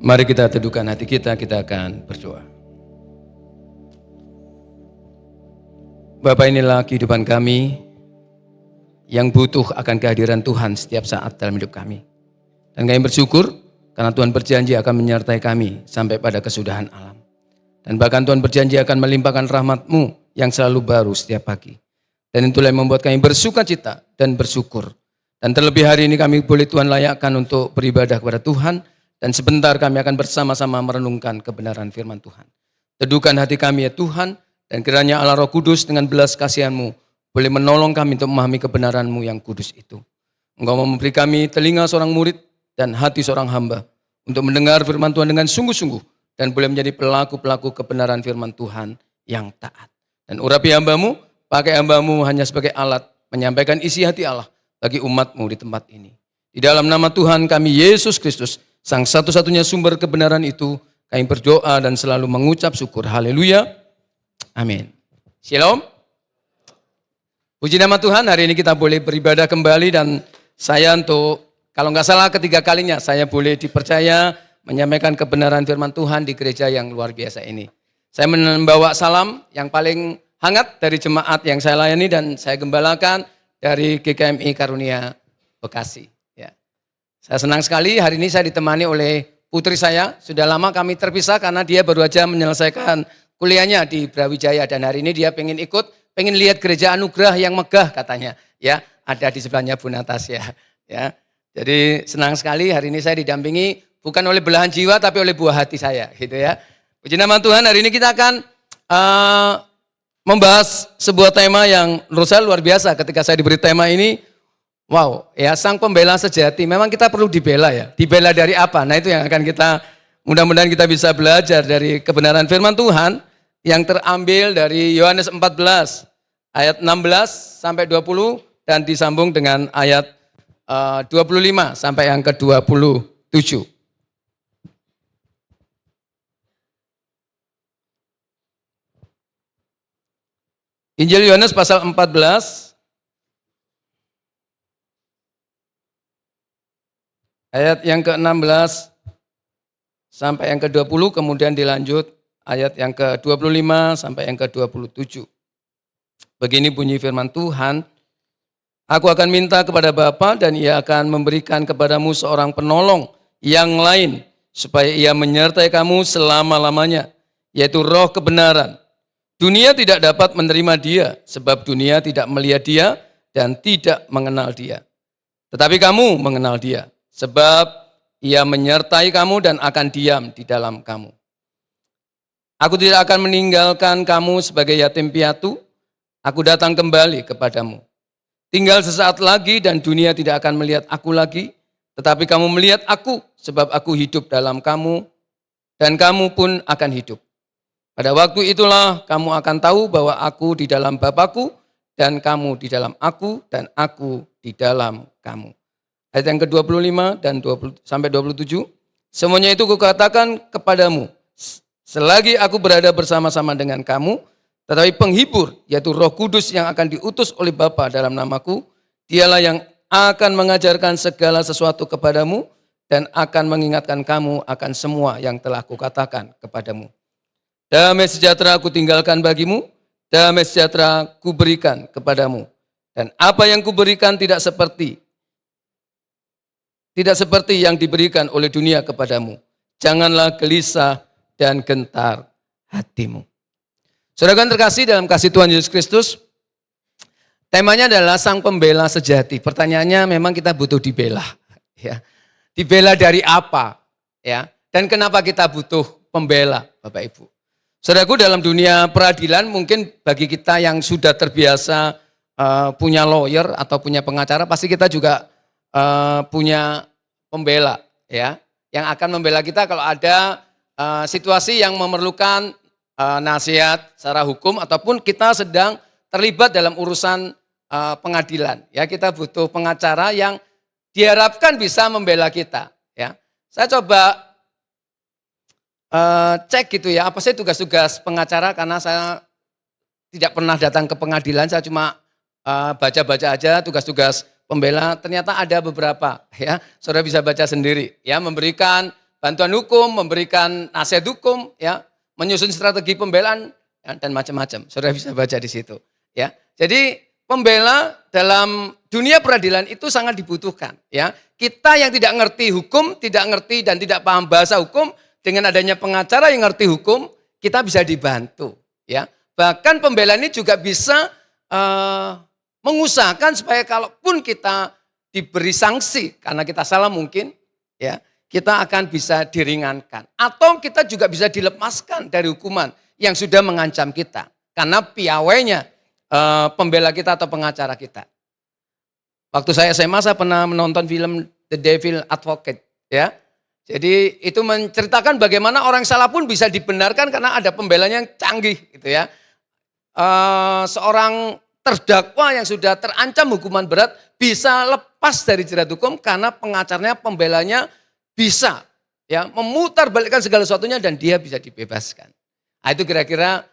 Mari kita teduhkan hati kita akan berdoa. Bapa, inilah kehidupan kami yang butuh akan kehadiran Tuhan setiap saat dalam hidup kami. Dan kami bersyukur karena Tuhan berjanji akan menyertai kami sampai pada kesudahan alam. Dan bahkan Tuhan berjanji akan melimpahkan rahmat-Mu yang selalu baru setiap pagi. Dan itulah yang membuat kami bersuka cita dan bersyukur. Dan terlebih hari ini kami boleh Tuhan layakkan untuk beribadah kepada Tuhan. Dan sebentar kami akan bersama-sama merenungkan kebenaran firman Tuhan. Teduhkan hati kami ya Tuhan. Dan kiranya Allah Roh Kudus dengan belas kasihan-Mu boleh menolong kami untuk memahami kebenaran-Mu yang kudus itu. Engkau mau memberi kami telinga seorang murid dan hati seorang hamba untuk mendengar firman Tuhan dengan sungguh-sungguh dan boleh menjadi pelaku-pelaku kebenaran firman Tuhan yang taat. Dan urapi hamba-Mu, pakai hamba-Mu hanya sebagai alat menyampaikan isi hati Allah bagi umat-Mu di tempat ini. Di dalam nama Tuhan kami Yesus Kristus, Sang satu-satunya sumber kebenaran itu, kami berdoa dan selalu mengucap syukur. Haleluya. Amin. Shalom. Puji nama Tuhan, hari ini kita boleh beribadah kembali dan saya kalau nggak salah ketiga kalinya saya boleh dipercaya menyampaikan kebenaran firman Tuhan di gereja yang luar biasa ini. Saya membawa salam yang paling hangat dari jemaat yang saya layani dan saya gembalakan dari GKMI Karunia Bekasi. Ya. Saya senang sekali hari ini saya ditemani oleh putri saya. Sudah lama kami terpisah karena dia baru aja menyelesaikan kuliahnya di Brawijaya dan hari ini dia pengen lihat gereja anugerah yang megah katanya. Ya, ada di sebelahnya Bu Natasya. Ya, jadi senang sekali hari ini saya didampingi bukan oleh belahan jiwa tapi oleh buah hati saya, gitu ya. Puji nama Tuhan, hari ini kita akan membahas sebuah tema yang menurut saya luar biasa. Ketika saya diberi tema ini, wow, ya sang pembela sejati. Memang kita perlu dibela ya. Dibela dari apa? Nah itu yang akan kita, mudah-mudahan kita bisa belajar dari kebenaran firman Tuhan yang terambil dari Yohanes 14 ayat 16 sampai 20 dan disambung dengan ayat 25 sampai yang ke-27. Injil Yohanes pasal 14 ayat yang ke-16 sampai yang ke-20, kemudian dilanjut ayat yang ke-25 sampai yang ke-27. Begini bunyi firman Tuhan, aku akan minta kepada Bapa dan ia akan memberikan kepadamu seorang penolong yang lain, supaya ia menyertai kamu selama-lamanya, yaitu roh kebenaran. Dunia tidak dapat menerima dia, sebab dunia tidak melihat dia dan tidak mengenal dia. Tetapi kamu mengenal dia, sebab ia menyertai kamu dan akan diam di dalam kamu. Aku tidak akan meninggalkan kamu sebagai yatim piatu, aku datang kembali kepadamu. Tinggal sesaat lagi dan dunia tidak akan melihat aku lagi, tetapi kamu melihat aku, sebab aku hidup dalam kamu dan kamu pun akan hidup. Pada waktu itulah kamu akan tahu bahwa aku di dalam Bapa-Ku dan kamu di dalam aku dan aku di dalam kamu. Ayat yang ke-25 dan 20 sampai 27. Semuanya itu kukatakan kepadamu selagi aku berada bersama-sama dengan kamu, tetapi penghibur yaitu Roh Kudus yang akan diutus oleh Bapa dalam namaku, dialah yang akan mengajarkan segala sesuatu kepadamu dan akan mengingatkan kamu akan semua yang telah kukatakan kepadamu. Damai sejahtera aku tinggalkan bagimu, damai sejahtera kuberikan kepadamu. Dan apa yang kuberikan tidak seperti yang diberikan oleh dunia kepadamu. Janganlah gelisah dan gentar hatimu. Saudara terkasih dalam kasih Tuhan Yesus Kristus, temanya adalah sang pembela sejati. Pertanyaannya memang kita butuh dibela. Ya. Dibela dari apa? Ya. Dan kenapa kita butuh pembela, Bapak Ibu? Saudaraku, dalam dunia peradilan mungkin bagi kita yang sudah terbiasa punya lawyer atau punya pengacara, pasti kita juga punya pembela ya, yang akan membela kita kalau ada situasi yang memerlukan nasihat secara hukum ataupun kita sedang terlibat dalam urusan pengadilan. Ya, kita butuh pengacara yang diharapkan bisa membela kita. Ya, saya coba cek gitu ya, apa sih tugas-tugas pengacara karena saya tidak pernah datang ke pengadilan, saya cuma baca-baca aja tugas-tugas pembela, ternyata ada beberapa ya, saudara bisa baca sendiri ya, memberikan bantuan hukum, memberikan nasihat hukum, ya, menyusun strategi pembelaan, ya, dan macam-macam. Saudara bisa baca di situ. Ya, jadi pembela dalam dunia peradilan itu sangat dibutuhkan. Ya, kita yang tidak ngerti hukum, tidak ngerti dan tidak paham bahasa hukum, dengan adanya pengacara yang ngerti hukum, kita bisa dibantu. Ya, bahkan pembela ini juga bisa mengusahakan supaya kalaupun kita diberi sanksi karena kita salah mungkin, ya, kita akan bisa diringankan. Atau kita juga bisa dilepaskan dari hukuman yang sudah mengancam kita. Karena piawainya pembela kita atau pengacara kita. Waktu saya SMA saya pernah menonton film The Devil Advocate. Ya. Jadi itu menceritakan bagaimana orang salah pun bisa dibenarkan karena ada pembelanya yang canggih. Gitu ya. Seorang terdakwa yang sudah terancam hukuman berat bisa lepas dari jerat hukum karena pengacaranya, pembelanya bisa ya memutarbalikkan segala sesuatunya dan dia bisa dibebaskan. Nah, itu kira-kira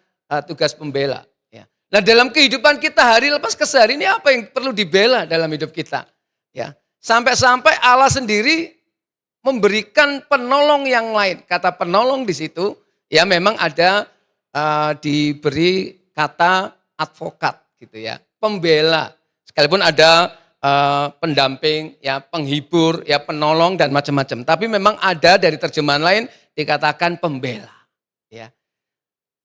tugas pembela. Ya. Nah dalam kehidupan kita hari lepas ke sehari ini apa yang perlu dibela dalam hidup kita? Ya, sampai-sampai Allah sendiri memberikan penolong yang lain. Kata penolong di situ ya memang ada diberi kata advokat gitu ya, pembela. Sekalipun ada pendamping, ya penghibur, ya penolong dan macam-macam. Tapi memang ada dari terjemahan lain dikatakan pembela. Ya,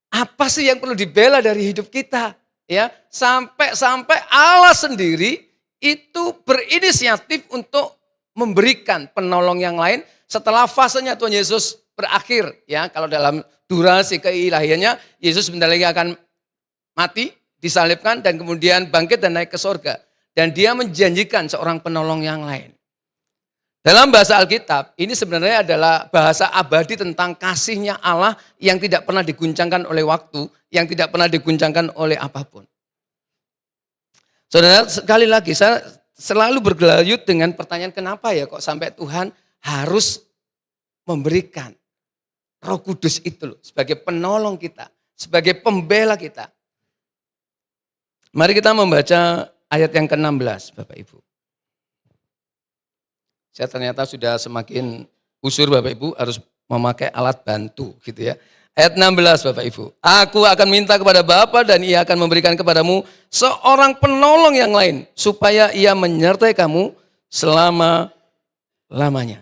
apa sih yang perlu dibela dari hidup kita? Ya, sampai Allah sendiri itu berinisiatif untuk memberikan penolong yang lain setelah fasenya Tuhan Yesus berakhir. Ya, kalau dalam durasi keilahiannya Yesus sebentar lagi akan mati, disalibkan dan kemudian bangkit dan naik ke surga. Dan dia menjanjikan seorang penolong yang lain. Dalam bahasa Alkitab, ini sebenarnya adalah bahasa abadi tentang kasihnya Allah yang tidak pernah diguncangkan oleh waktu, yang tidak pernah diguncangkan oleh apapun. Saudara, sekali lagi saya selalu bergelayut dengan pertanyaan kenapa ya kok sampai Tuhan harus memberikan Roh Kudus itu loh, sebagai penolong kita, sebagai pembela kita. Mari kita membaca ayat yang ke-16 Bapak Ibu. Saya ternyata sudah semakin usur Bapak Ibu harus memakai alat bantu gitu ya. Ayat 16 Bapak Ibu. Aku akan minta kepada Bapa dan ia akan memberikan kepadamu seorang penolong yang lain. Supaya ia menyertai kamu selama-lamanya.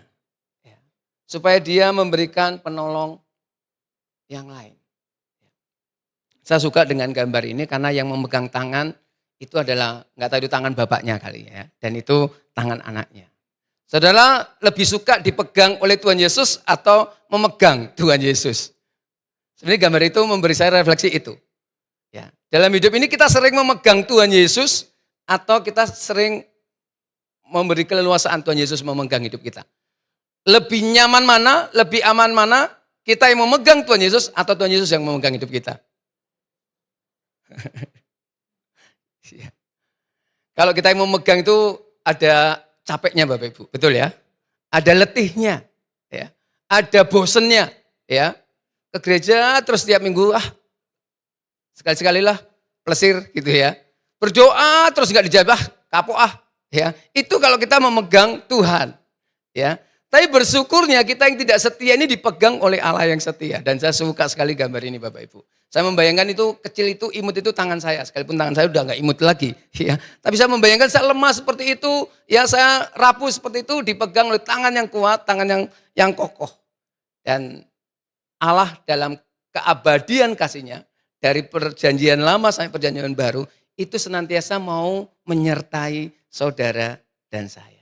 Supaya dia memberikan penolong yang lain. Saya suka dengan gambar ini karena yang memegang tangan itu adalah, nggak tahu itu tangan bapaknya kali ya, dan itu tangan anaknya. Saudara lebih suka dipegang oleh Tuhan Yesus atau memegang Tuhan Yesus? Sebenarnya gambar itu memberi saya refleksi itu. Ya, dalam hidup ini kita sering memegang Tuhan Yesus atau kita sering memberi keleluasaan Tuhan Yesus memegang hidup kita. Lebih nyaman mana, lebih aman mana, kita yang memegang Tuhan Yesus atau Tuhan Yesus yang memegang hidup kita? Ya. Kalau kita yang memegang itu ada capeknya Bapak Ibu, betul ya? Ada letihnya, ya. Ada bosennya, ya. Ke gereja terus tiap minggu, sekali-sekali lah plesir gitu ya. Berdoa terus nggak dijawab, kapok ya. Itu kalau kita memegang Tuhan, ya. Tapi bersyukurnya kita yang tidak setia ini dipegang oleh Allah yang setia. Dan saya suka sekali gambar ini Bapak Ibu. Saya membayangkan itu kecil itu, imut itu tangan saya. Sekalipun tangan saya udah gak imut lagi. Ya. Tapi saya membayangkan saya lemah seperti itu. Ya saya rapuh seperti itu dipegang oleh tangan yang kuat, tangan yang kokoh. Dan Allah dalam keabadian kasihnya. Dari perjanjian lama sampai perjanjian baru. Itu senantiasa mau menyertai saudara dan saya.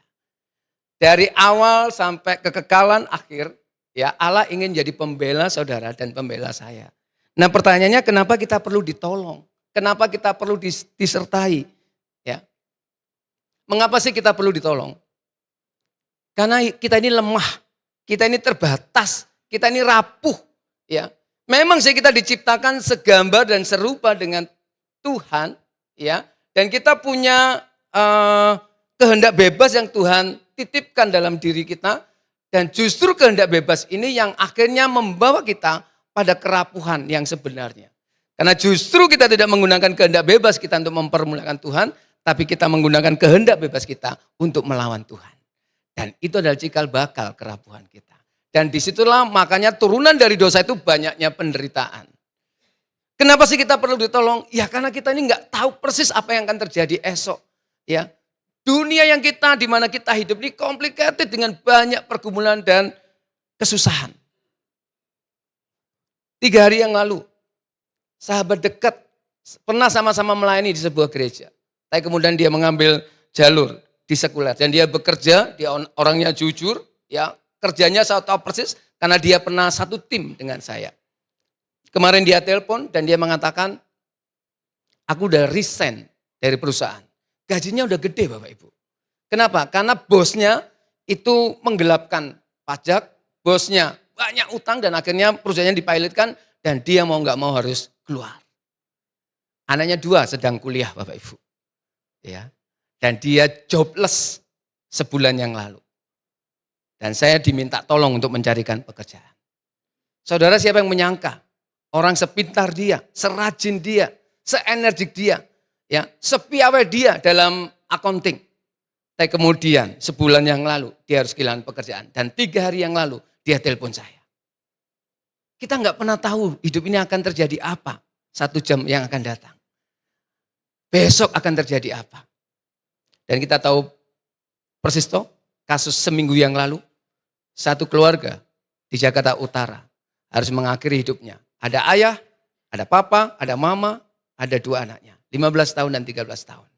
Dari awal sampai kekekalan akhir, ya Allah ingin jadi pembela saudara dan pembela saya. Nah pertanyaannya kenapa kita perlu ditolong? Kenapa kita perlu disertai? Ya. Mengapa sih kita perlu ditolong? Karena kita ini lemah, kita ini terbatas, kita ini rapuh. Ya. Memang sih kita diciptakan segambar dan serupa dengan Tuhan, ya. Dan kita punya kehendak bebas yang Tuhan titipkan dalam diri kita, dan justru kehendak bebas ini yang akhirnya membawa kita pada kerapuhan yang sebenarnya. Karena justru kita tidak menggunakan kehendak bebas kita untuk mempermuliakan Tuhan, tapi kita menggunakan kehendak bebas kita untuk melawan Tuhan. Dan itu adalah cikal bakal kerapuhan kita. Dan disitulah makanya turunan dari dosa itu banyaknya penderitaan. Kenapa sih kita perlu ditolong? Ya karena kita ini nggak tahu persis apa yang akan terjadi esok. Ya, dunia yang di mana kita hidup ini complicated dengan banyak pergumulan dan kesusahan. 3 hari yang lalu, sahabat dekat pernah sama-sama melayani di sebuah gereja. Tapi kemudian dia mengambil jalur di sekuler dan dia bekerja, dia orangnya jujur, ya kerjanya saya tahu persis karena dia pernah satu tim dengan saya. Kemarin dia telepon dan dia mengatakan, aku udah resign dari perusahaan. Gajinya udah gede Bapak Ibu. Kenapa? Karena bosnya itu menggelapkan pajak, bosnya banyak utang dan akhirnya perusahaannya dipilotkan dan dia mau nggak mau harus keluar. Anaknya 2 sedang kuliah Bapak Ibu. Ya. Dan dia jobless sebulan yang lalu. Dan saya diminta tolong untuk mencarikan pekerjaan. Saudara, siapa yang menyangka orang sepintar dia, serajin dia, seenergik dia, ya, sepiawai dia dalam accounting. Tapi kemudian sebulan yang lalu dia harus kehilangan pekerjaan. Dan 3 hari yang lalu dia telepon saya. Kita nggak pernah tahu hidup ini akan terjadi apa 1 jam yang akan datang. Besok akan terjadi apa. Dan kita tahu persis toh kasus seminggu yang lalu. Satu keluarga di Jakarta Utara harus mengakhiri hidupnya. Ada ayah, ada papa, ada mama, ada 2 anaknya. 15 tahun dan 13 tahun.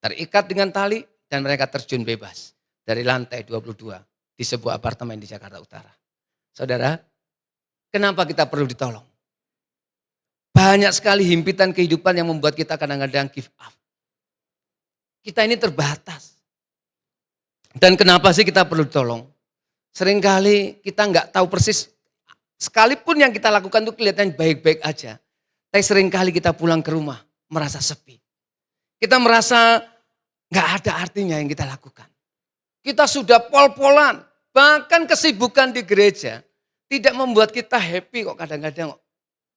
Terikat dengan tali dan mereka terjun bebas dari lantai 22 di sebuah apartemen di Jakarta Utara. Saudara, kenapa kita perlu ditolong? Banyak sekali himpitan kehidupan yang membuat kita kadang-kadang give up. Kita ini terbatas. Dan kenapa sih kita perlu ditolong? Seringkali kita nggak tahu persis, sekalipun yang kita lakukan itu kelihatan baik-baik aja. Tapi seringkali kita pulang ke rumah merasa sepi. Kita merasa nggak ada artinya yang kita lakukan. Kita sudah pol-polan, bahkan kesibukan di gereja tidak membuat kita happy kok kadang-kadang.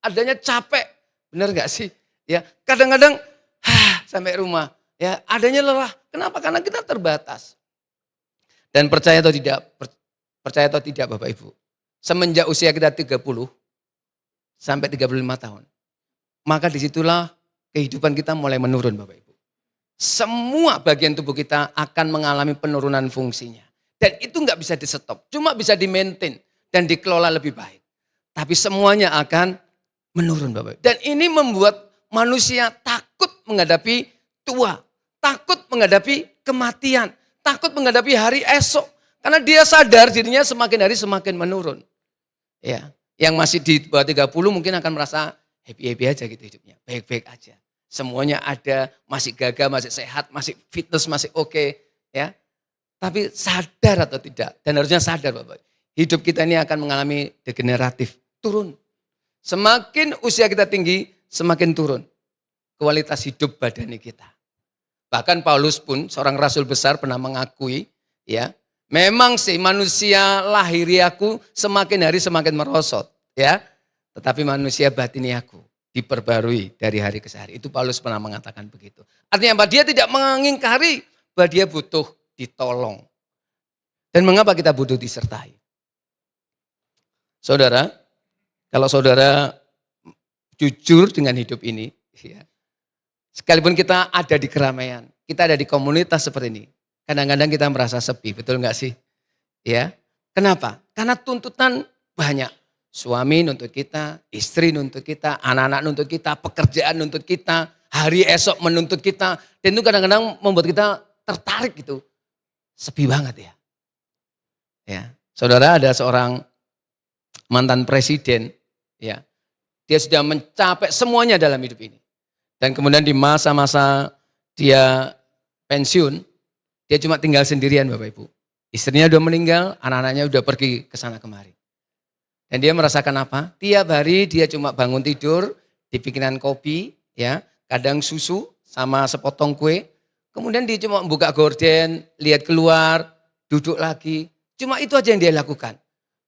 Adanya capek, benar nggak sih? Ya, kadang-kadang sampai rumah, ya adanya lelah. Kenapa? Karena kita terbatas. Dan percaya atau tidak Bapak Ibu, semenjak usia kita 30 sampai 35 tahun, maka disitulah kehidupan kita mulai menurun Bapak Ibu. Semua bagian tubuh kita akan mengalami penurunan fungsinya. Dan itu nggak bisa di stop, cuma bisa di maintain dan dikelola lebih baik. Tapi semuanya akan menurun Bapak Ibu. Dan ini membuat manusia takut menghadapi tua, takut menghadapi kematian, takut menghadapi hari esok. Karena dia sadar dirinya semakin hari semakin menurun. Ya, yang masih di bawah 30 mungkin akan merasa happy-happy aja gitu hidupnya, baik-baik aja. Semuanya ada, masih gagah, masih sehat, masih fitness, masih oke, ya. Tapi sadar atau tidak, dan harusnya sadar Bapak, hidup kita ini akan mengalami degeneratif, turun. Semakin usia kita tinggi, semakin turun kualitas hidup badani kita. Bahkan Paulus pun, seorang rasul besar pernah mengakui, ya, memang sih manusia lahiriaku semakin hari semakin merosot, ya. Tetapi manusia batiniaku diperbarui dari hari ke hari. Itu Paulus pernah mengatakan begitu. Artinya apa? Dia tidak mengingkari bahwa dia butuh ditolong. Dan mengapa kita butuh disertai? Saudara, kalau saudara jujur dengan hidup ini, ya, sekalipun kita ada di keramaian, kita ada di komunitas seperti ini, kadang-kadang kita merasa sepi, betul nggak sih? Ya, kenapa? Karena tuntutan banyak. Suami nuntut kita, istri nuntut kita, anak-anak nuntut kita, pekerjaan nuntut kita, hari esok menuntut kita. Dan itu kadang-kadang membuat kita tertarik gitu. Sepi banget ya. Ya, saudara, ada seorang mantan presiden, ya, dia sudah mencapai semuanya dalam hidup ini. Dan kemudian di masa-masa dia pensiun, dia cuma tinggal sendirian Bapak Ibu. Istrinya udah meninggal, anak-anaknya udah pergi ke sana kemari. Dan dia merasakan apa? Tiap hari dia cuma bangun tidur, dibikinan kopi, ya, kadang susu sama sepotong kue. Kemudian dia cuma buka gorden, lihat keluar, duduk lagi. Cuma itu aja yang dia lakukan.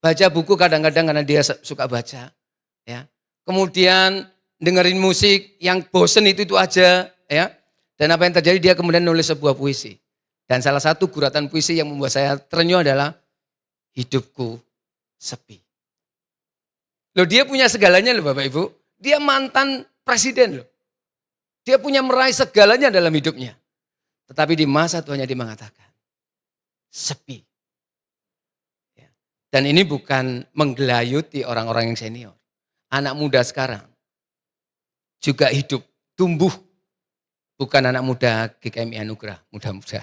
Baca buku kadang-kadang karena dia suka baca, ya. Kemudian dengerin musik yang bosen itu aja, ya. Dan apa yang terjadi, dia kemudian nulis sebuah puisi. Dan salah satu guratan puisi yang membuat saya terenyuh adalah, hidupku sepi. Loh, dia punya segalanya loh Bapak Ibu. Dia mantan presiden loh. Dia punya meraih segalanya dalam hidupnya. Tetapi di masa tuanya dia mengatakan, sepi. Ya. Dan ini bukan menggelayuti orang-orang yang senior. Anak muda sekarang juga hidup, tumbuh. Bukan anak muda GKMI Anugerah, muda-muda.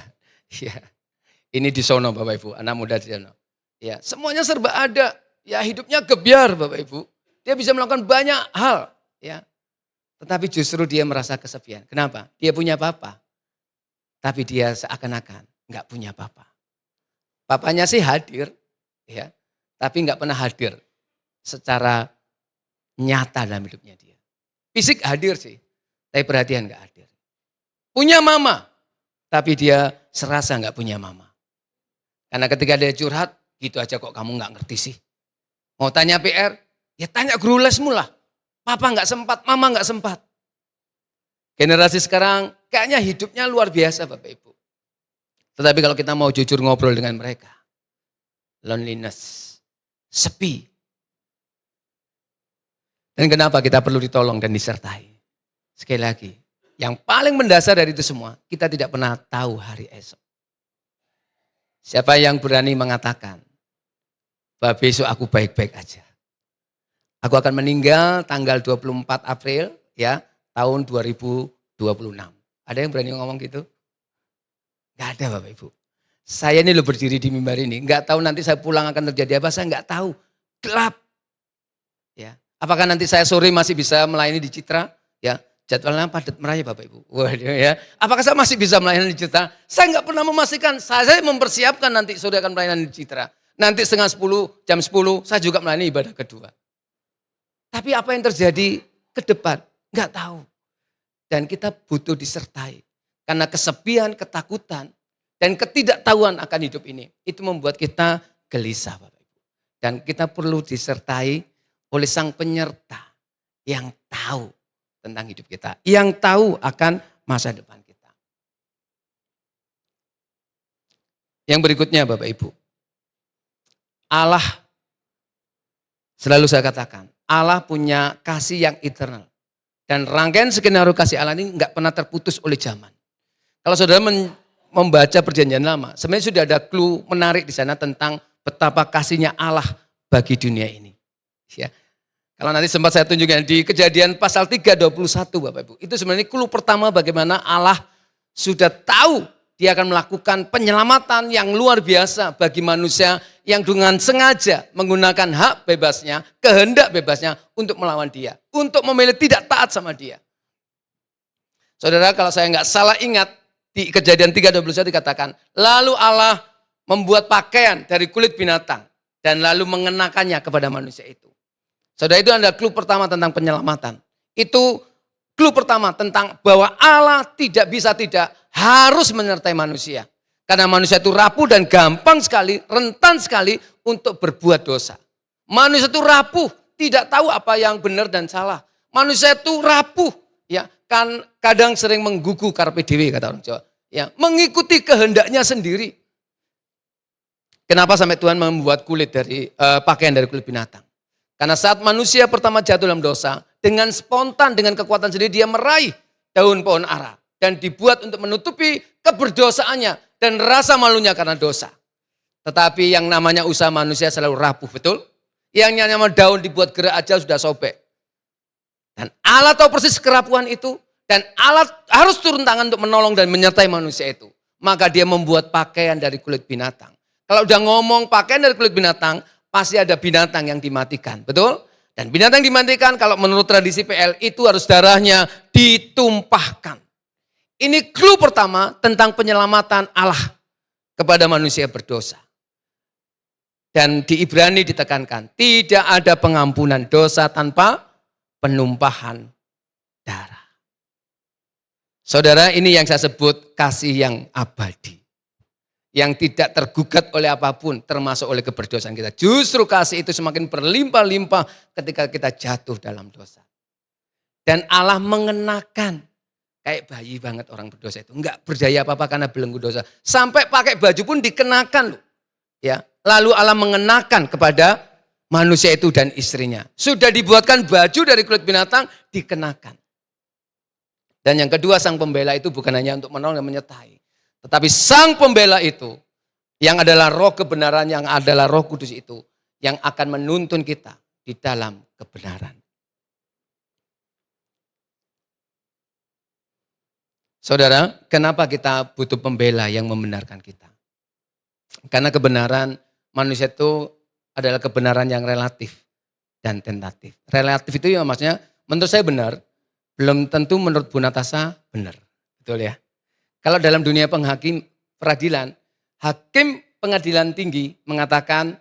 Ya. Ini di sono Bapak Ibu, anak muda di sono. Ya, semuanya serba ada. Ya, hidupnya gebyar Bapak Ibu. Dia bisa melakukan banyak hal, ya. Tetapi justru dia merasa kesepian. Kenapa? Dia punya papa. Tapi dia seakan-akan enggak punya papa. Papanya sih hadir, ya. Tapi enggak pernah hadir secara nyata dalam hidupnya dia. Fisik hadir sih, tapi perhatian enggak hadir. Punya mama, tapi dia serasa enggak punya mama. Karena ketika dia curhat, gitu aja kok kamu enggak ngerti sih. Mau tanya PR, ya tanya guru lesmu lah. Papa enggak sempat, mama enggak sempat. Generasi sekarang kayaknya hidupnya luar biasa Bapak Ibu. Tetapi kalau kita mau jujur ngobrol dengan mereka, loneliness, sepi. Dan kenapa kita perlu ditolong dan disertai? Sekali lagi, yang paling mendasar dari itu semua, kita tidak pernah tahu hari esok. Siapa yang berani mengatakan, bahwa besok aku baik-baik aja. Aku akan meninggal tanggal 24 April ya tahun 2026. Ada yang berani ngomong gitu? Gak ada Bapak Ibu. Saya ini loh berdiri di mimbar ini, gak tahu nanti saya pulang akan terjadi apa, saya gak tahu. Gelap. Ya. Apakah nanti saya sore masih bisa melayani di Citra? Ya, jadwalnya padat meraya Bapak Ibu. Waduh ya. Apakah saya masih bisa melayani di Citra? Saya gak pernah memastikan. Saya mempersiapkan nanti sore akan melayani di Citra. Nanti setengah 10, jam 10 saya juga melayani ibadah kedua. Tapi apa yang terjadi ke depan? Enggak tahu. Dan kita butuh disertai. Karena kesepian, ketakutan, dan ketidaktahuan akan hidup ini. Itu membuat kita gelisah Bapak Ibu. Dan kita perlu disertai oleh sang penyerta yang tahu tentang hidup kita. Yang tahu akan masa depan kita. Yang berikutnya Bapak Ibu. Allah, selalu saya katakan, Allah punya kasih yang eternal. Dan rangkaian skenario kasih Allah ini enggak pernah terputus oleh zaman. Kalau saudara membaca perjanjian lama, sebenarnya sudah ada clue menarik di sana tentang betapa kasihnya Allah bagi dunia ini. Ya. Kalau nanti sempat saya tunjukkan di Kejadian pasal 3:21 Bapak Ibu. Itu sebenarnya clue pertama bagaimana Allah sudah tahu dia akan melakukan penyelamatan yang luar biasa bagi manusia yang dengan sengaja menggunakan hak bebasnya, kehendak bebasnya untuk melawan dia. Untuk memilih tidak taat sama dia. Saudara, kalau saya nggak salah ingat, di Kejadian 3:21 dikatakan, lalu Allah membuat pakaian dari kulit binatang dan lalu mengenakannya kepada manusia itu. Saudara, itu adalah clue pertama tentang penyelamatan. Itu clue pertama tentang bahwa Allah tidak bisa tidak harus menyertai manusia. Karena manusia itu rapuh dan gampang sekali, rentan sekali untuk berbuat dosa. Manusia itu rapuh, tidak tahu apa yang benar dan salah. Manusia itu rapuh, ya kan kadang sering menggugu carpe diem kata orang Jawa. Ya, mengikuti kehendaknya sendiri. Kenapa sampai Tuhan membuat kulit dari pakaian dari kulit binatang? Karena saat manusia pertama jatuh dalam dosa, dengan spontan, dengan kekuatan sendiri dia meraih daun pohon ara. Dan dibuat untuk menutupi keberdosaannya dan rasa malunya karena dosa. Tetapi yang namanya usaha manusia selalu rapuh, betul? Yang namanya daun dibuat gerak aja sudah sobek. Dan Allah tahu persis kerapuhan itu. Dan Allah harus turun tangan untuk menolong dan menyertai manusia itu. Maka dia membuat pakaian dari kulit binatang. Kalau udah ngomong pakaian dari kulit binatang, pasti ada binatang yang dimatikan, betul? Dan binatang yang dimatikan kalau menurut tradisi PL itu harus darahnya ditumpahkan. Ini clue pertama tentang penyelamatan Allah kepada manusia berdosa. Dan di Ibrani ditekankan, tidak ada pengampunan dosa tanpa penumpahan darah. Saudara, ini yang saya sebut kasih yang abadi. Yang tidak tergugat oleh apapun, termasuk oleh keberdosaan kita. Justru kasih itu semakin berlimpah-limpah ketika kita jatuh dalam dosa. Dan Allah mengenakan, kayak bayi banget orang berdosa itu. Enggak berdaya apa-apa karena belenggu dosa. Sampai pakai baju pun dikenakan loh. Ya. Lalu Allah mengenakan kepada manusia itu dan istrinya. Sudah dibuatkan baju dari kulit binatang, dikenakan. Dan yang kedua, sang pembela itu bukan hanya untuk menolong dan menyertai. Tetapi sang pembela itu, yang adalah roh kebenaran, yang adalah Roh Kudus itu, yang akan menuntun kita di dalam kebenaran. Saudara, kenapa kita butuh pembela yang membenarkan kita? Karena kebenaran manusia itu adalah kebenaran yang relatif dan tentatif. Relatif itu ya maksudnya menurut saya benar, belum tentu menurut Bu Natasha benar. Betul ya? Kalau dalam dunia peradilan, hakim pengadilan tinggi mengatakan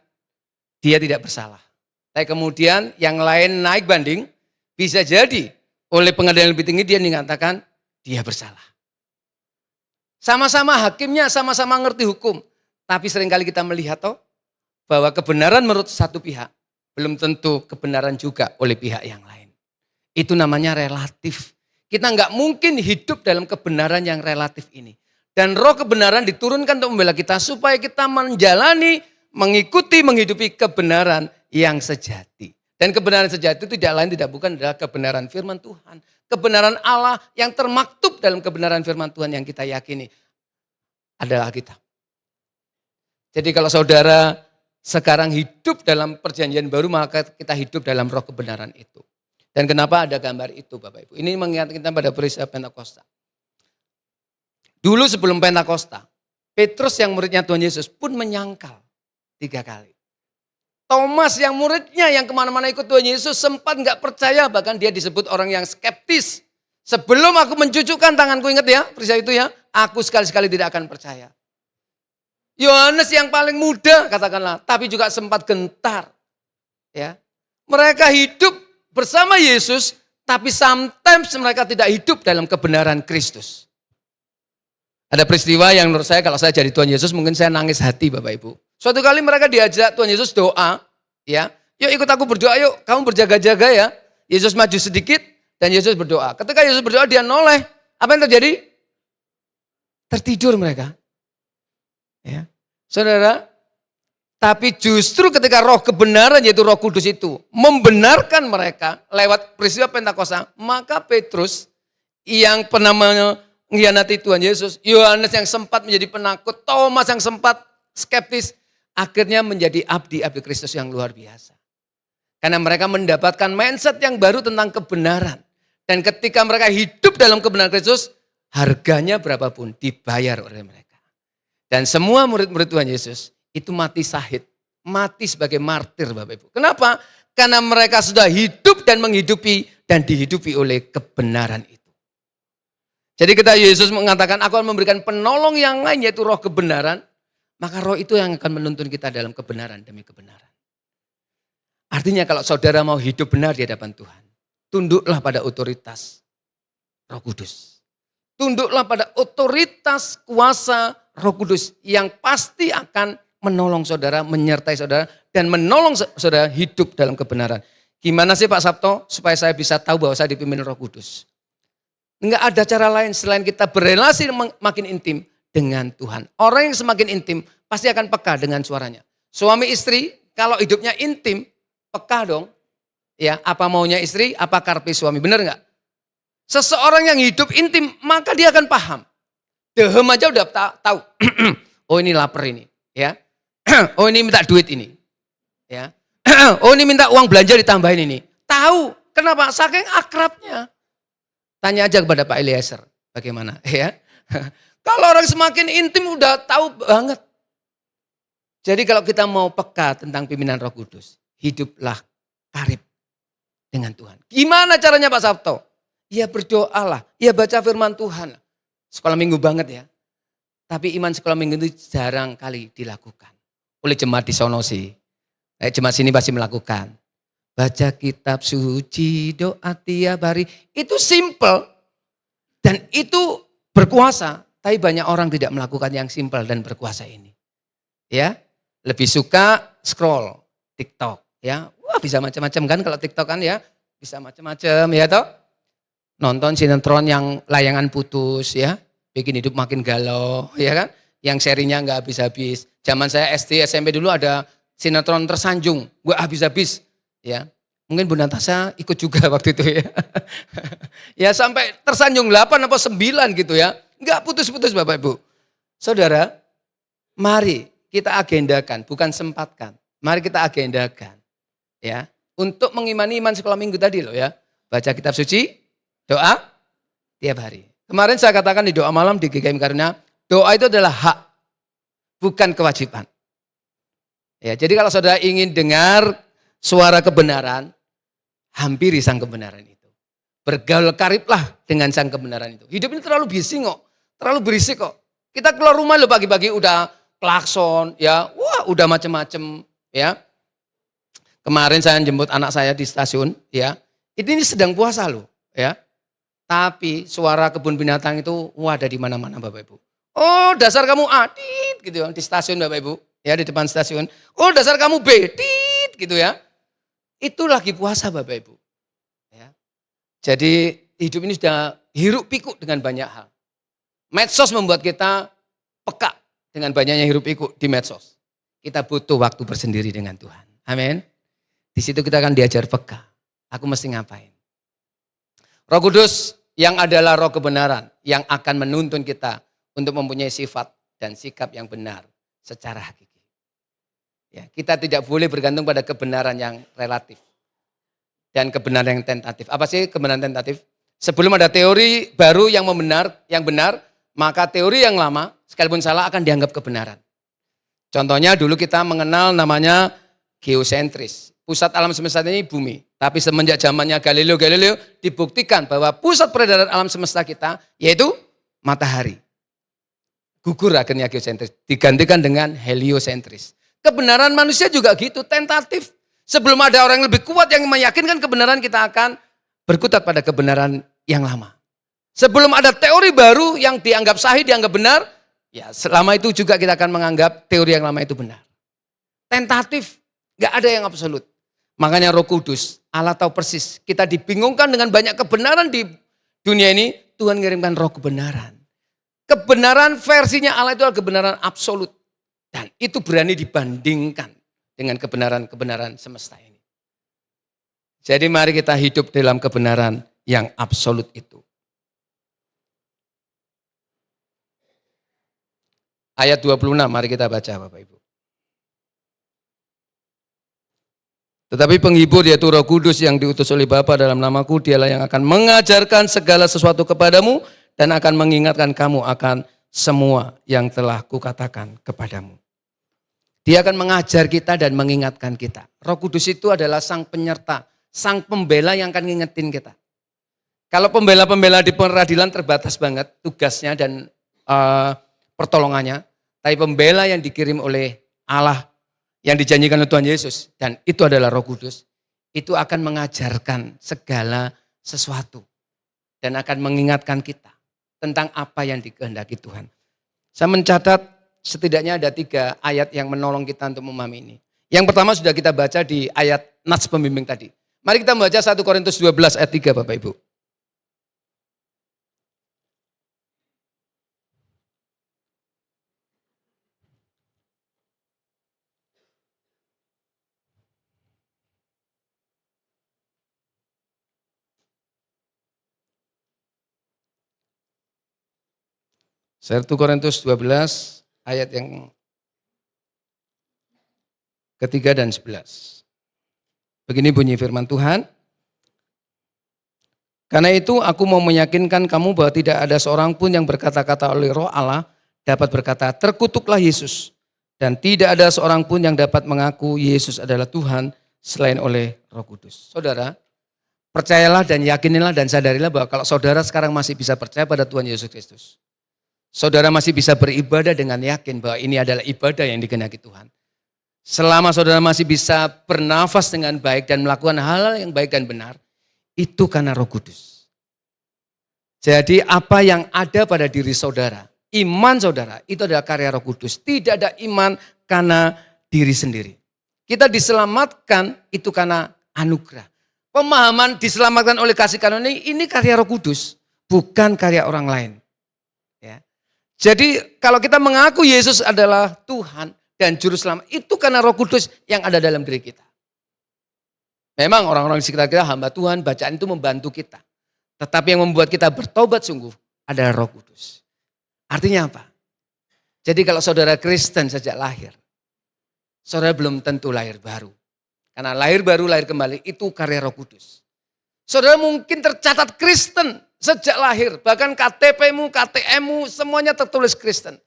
dia tidak bersalah. Tapi kemudian yang lain naik banding, bisa jadi oleh pengadilan lebih tinggi dia mengatakan dia bersalah. Sama-sama hakimnya, sama-sama ngerti hukum. Tapi seringkali kita melihat bahwa kebenaran menurut satu pihak belum tentu kebenaran juga oleh pihak yang lain. Itu namanya relatif. Kita nggak mungkin hidup dalam kebenaran yang relatif ini. Dan roh kebenaran diturunkan untuk membela kita supaya kita menjalani, mengikuti, menghidupi kebenaran yang sejati. Dan kebenaran sejati itu tidak lain tidak bukan adalah kebenaran firman Tuhan. Kebenaran Allah yang termaktub dalam kebenaran firman Tuhan yang kita yakini adalah kita. Jadi kalau saudara sekarang hidup dalam perjanjian baru, maka kita hidup dalam roh kebenaran itu. Dan kenapa ada gambar itu Bapak Ibu? Ini mengingatkan kita pada peristiwa Pentakosta. Dulu sebelum Pentakosta, Petrus yang muridnya Tuhan Yesus pun menyangkal 3 kali. Thomas yang muridnya yang kemana-mana ikut Tuhan Yesus sempat gak percaya, bahkan dia disebut orang yang skeptis. Sebelum aku mencucukkan tanganku, ingat ya peristiwa itu ya, aku sekali-sekali tidak akan percaya. Yohanes yang paling muda katakanlah, tapi juga sempat gentar. Ya, mereka hidup bersama Yesus, tapi sometimes mereka tidak hidup dalam kebenaran Kristus. Ada peristiwa yang menurut saya kalau saya jadi Tuhan Yesus mungkin saya nangis hati Bapak Ibu. Suatu kali mereka diajak Tuhan Yesus doa, ya, yuk ikut aku berdoa yuk, kamu berjaga-jaga ya. Yesus maju sedikit dan Yesus berdoa. Ketika Yesus berdoa dia noleh, apa yang terjadi? Tertidur mereka. Ya, saudara, tapi justru ketika roh kebenaran yaitu Roh Kudus itu membenarkan mereka lewat peristiwa Pentakosta, maka Petrus yang pernah mengkhianati Tuhan Yesus, Yohanes yang sempat menjadi penakut, Thomas yang sempat skeptis, akhirnya menjadi abdi-abdi Kristus yang luar biasa. Karena mereka mendapatkan mindset yang baru tentang kebenaran. Dan ketika mereka hidup dalam kebenaran Kristus, harganya berapapun dibayar oleh mereka. Dan semua murid-murid Tuhan Yesus itu mati syahid, mati sebagai martir Bapak Ibu. Kenapa? Karena mereka sudah hidup dan menghidupi dan dihidupi oleh kebenaran itu. Jadi ketika Yesus mengatakan aku akan memberikan penolong yang lain yaitu roh kebenaran, maka roh itu yang akan menuntun kita dalam kebenaran demi kebenaran. Artinya kalau saudara mau hidup benar di hadapan Tuhan, tunduklah pada otoritas Roh Kudus. Tunduklah pada otoritas kuasa Roh Kudus yang pasti akan menolong saudara, menyertai saudara, dan menolong saudara hidup dalam kebenaran. Gimana sih Pak Sabto supaya saya bisa tahu bahwa saya dipimpin Roh Kudus? Enggak ada cara lain selain kita berrelasi makin intim dengan Tuhan. Orang yang semakin intim pasti akan peka dengan suaranya. Suami istri kalau hidupnya intim, peka dong. Ya, apa maunya istri, apa karpe suami, benar enggak? Seseorang yang hidup intim maka dia akan paham. Dehem aja udah tahu. Oh ini lapar ini, ya. Oh ini minta duit ini. Ya. Oh ini minta uang belanja ditambahin ini. Tahu. Kenapa? Saking akrabnya. Tanya aja kepada Pak Eliezer bagaimana, ya. Kalau orang semakin intim udah tahu banget. Jadi kalau kita mau peka tentang pimpinan Roh Kudus, hiduplah karib dengan Tuhan. Gimana caranya Pak Sabto? Ya berdoalah, ya baca firman Tuhan. Sekolah minggu banget ya. Tapi iman sekolah minggu itu jarang kali dilakukan. Oleh jemaat di sono sih. Jemaat sini pasti melakukan. Baca kitab suci, doa tiap hari. Itu simple. Dan itu berkuasa. Tapi banyak orang tidak melakukan yang simple dan berkuasa ini. Ya, lebih suka scroll TikTok. Ya, wah bisa macam-macam kan kalau TikTok kan ya. Bisa macam-macam ya toh. Nonton sinetron yang layangan putus ya. Bikin hidup makin galau ya kan. Yang serinya nggak habis-habis. Zaman saya SD, SMP dulu ada sinetron Tersanjung, gue habis-habis. Ya, mungkin Bu Natasha ikut juga waktu itu ya. Ya sampai tersanjung 8 atau 9 gitu ya. Enggak putus-putus Bapak Ibu. Saudara, mari kita agendakan, bukan sempatkan. Mari kita agendakan. Ya, untuk mengimani iman sekolah minggu tadi loh ya. Baca kitab suci, doa tiap hari. Kemarin saya katakan di doa malam di GKM Karunia, doa itu adalah hak, bukan kewajiban. Ya, jadi kalau saudara ingin dengar suara kebenaran, hampiri sang kebenaran itu. Bergaul kariblah dengan sang kebenaran itu. Hidup ini terlalu bising kok, terlalu berisik kok. Kita keluar rumah loh pagi-pagi udah klakson, ya, wah udah macem-macem, ya. Kemarin saya jemput anak saya di stasiun, ya. Ini sedang puasa loh, ya. Tapi suara kebun binatang itu ada di mana-mana Bapak Ibu. Oh dasar kamu A, tit, gitu ya, di stasiun Bapak Ibu. Ya di depan stasiun. Oh dasar kamu B, tit, gitu ya. Itu lagi puasa Bapak Ibu. Ya. Jadi hidup ini sudah hiruk pikuk dengan banyak hal. Medsos membuat kita peka dengan banyaknya hiruk pikuk di medsos. Kita butuh waktu bersendiri dengan Tuhan. Amin. Di situ kita akan diajar peka. Aku mesti ngapain? Roh Kudus yang adalah roh kebenaran yang akan menuntun kita untuk mempunyai sifat dan sikap yang benar secara hakiki. Ya, kita tidak boleh bergantung pada kebenaran yang relatif dan kebenaran yang tentatif. Apa sih kebenaran tentatif? Sebelum ada teori baru yang benar, maka teori yang lama sekalipun salah akan dianggap kebenaran. Contohnya dulu kita mengenal namanya geosentris. Pusat alam semesta ini bumi. Tapi semenjak zamannya Galileo dibuktikan bahwa pusat peredaran alam semesta kita yaitu matahari. Gugur akhirnya geosentris. Digantikan dengan heliosentris. Kebenaran manusia juga gitu, tentatif. Sebelum ada orang yang lebih kuat yang meyakinkan kebenaran, kita akan berkutat pada kebenaran yang lama. Sebelum ada teori baru yang dianggap sahih, dianggap benar, ya selama itu juga kita akan menganggap teori yang lama itu benar. Tentatif, gak ada yang absolut. Makanya Roh Kudus, Allah tahu persis, kita dibingungkan dengan banyak kebenaran di dunia ini, Tuhan mengirimkan roh kebenaran. Kebenaran versinya Allah itu adalah kebenaran absolut. Dan itu berani dibandingkan dengan kebenaran-kebenaran semesta ini. Jadi mari kita hidup dalam kebenaran yang absolut itu. Ayat 26, mari kita baca Bapak Ibu. Tetapi penghibur yaitu Roh Kudus yang diutus oleh Bapa dalam namaku, dialah yang akan mengajarkan segala sesuatu kepadamu dan akan mengingatkan kamu akan semua yang telah kukatakan kepadamu. Dia akan mengajar kita dan mengingatkan kita. Roh Kudus itu adalah sang penyerta, sang pembela yang akan ngingetin kita. Kalau pembela-pembela di peradilan terbatas banget tugasnya dan pertolongannya, tapi pembela yang dikirim oleh Allah yang dijanjikan oleh Tuhan Yesus, dan itu adalah Roh Kudus, itu akan mengajarkan segala sesuatu dan akan mengingatkan kita tentang apa yang dikehendaki Tuhan. Saya mencatat setidaknya ada 3 ayat yang menolong kita untuk memahami ini. Yang pertama sudah kita baca di ayat nats pembimbing tadi. Mari kita membaca 1 Korintus 12 ayat 3 Bapak Ibu. 1 Korintus 12 ayat yang ketiga dan 11. Begini bunyi firman Tuhan. Karena itu aku mau meyakinkan kamu bahwa tidak ada seorang pun yang berkata-kata oleh Roh Allah dapat berkata terkutuklah Yesus. Dan tidak ada seorang pun yang dapat mengaku Yesus adalah Tuhan selain oleh Roh Kudus. Saudara, percayalah dan yakinilah dan sadarilah bahwa kalau saudara sekarang masih bisa percaya pada Tuhan Yesus Kristus, saudara masih bisa beribadah dengan yakin bahwa ini adalah ibadah yang dikehendaki Tuhan. Selama saudara masih bisa bernafas dengan baik dan melakukan hal-hal yang baik dan benar, itu karena Roh Kudus. Jadi apa yang ada pada diri saudara, iman saudara, itu adalah karya Roh Kudus. Tidak ada iman karena diri sendiri. Kita diselamatkan itu karena anugerah. Pemahaman diselamatkan oleh kasih karunia ini karya Roh Kudus, bukan karya orang lain. Jadi kalau kita mengaku Yesus adalah Tuhan, dan Juru Selamat. Itu karena Roh Kudus yang ada dalam diri kita. Memang orang-orang di sekitar kita, hamba Tuhan, bacaan itu membantu kita. Tetapi yang membuat kita bertobat sungguh adalah Roh Kudus. Artinya apa? Jadi kalau saudara Kristen sejak lahir, saudara belum tentu lahir baru. Karena lahir baru, lahir kembali itu karya Roh Kudus. Saudara mungkin tercatat Kristen sejak lahir. Bahkan KTP-mu, KTM-mu semuanya tertulis Kristen.